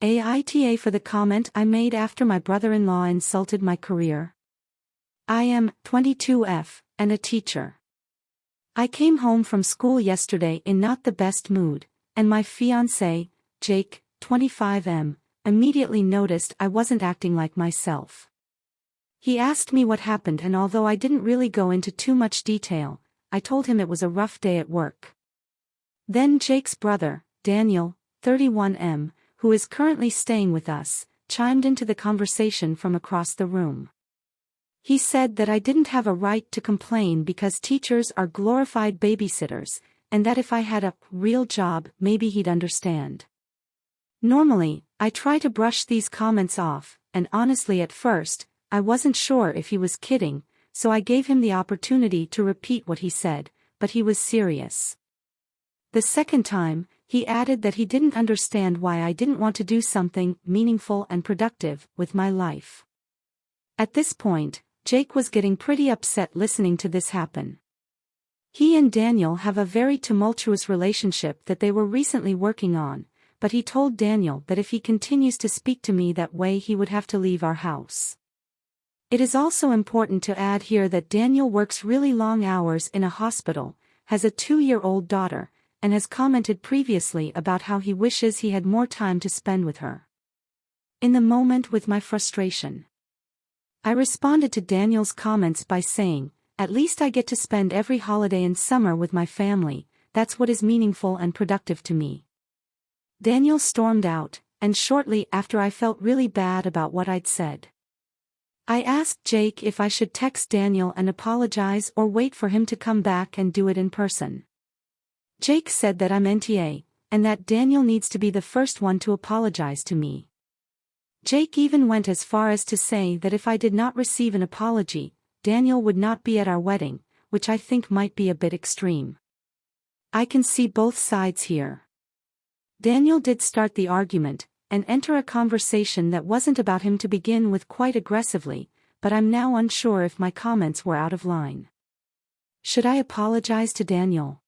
AITA for the comment I made after my brother-in-law insulted my career. I am 22F and a teacher. I came home from school yesterday in not the best mood, and my fiancé, Jake, 25M, immediately noticed I wasn't acting like myself. He asked me what happened, and although I didn't really go into too much detail, I told him it was a rough day at work. Then Jake's brother, Daniel, 31M, who is currently staying with us, chimed into the conversation from across the room. He said that I didn't have a right to complain because teachers are glorified babysitters, and that if I had a real job, maybe he'd understand. Normally, I try to brush these comments off, and honestly at first, I wasn't sure if he was kidding, so I gave him the opportunity to repeat what he said, but he was serious. The second time, he added that he didn't understand why I didn't want to do something meaningful and productive with my life. At this point, Jake was getting pretty upset listening to this happen. He and Daniel have a very tumultuous relationship that they were recently working on, but he told Daniel that if he continues to speak to me that way he would have to leave our house. It is also important to add here that Daniel works really long hours in a hospital, has a 2-year-old daughter, and has commented previously about how he wishes he had more time to spend with her. In the moment with my frustration, I responded to Daniel's comments by saying, "At least I get to spend every holiday and summer with my family, that's what is meaningful and productive to me." Daniel stormed out, and shortly after I felt really bad about what I'd said. I asked Jake if I should text Daniel and apologize or wait for him to come back and do it in person. Jake said that I'm NTA, and that Daniel needs to be the first one to apologize to me. Jake even went as far as to say that if I did not receive an apology, Daniel would not be at our wedding, which I think might be a bit extreme. I can see both sides here. Daniel did start the argument, and enter a conversation that wasn't about him to begin with quite aggressively, but I'm now unsure if my comments were out of line. Should I apologize to Daniel?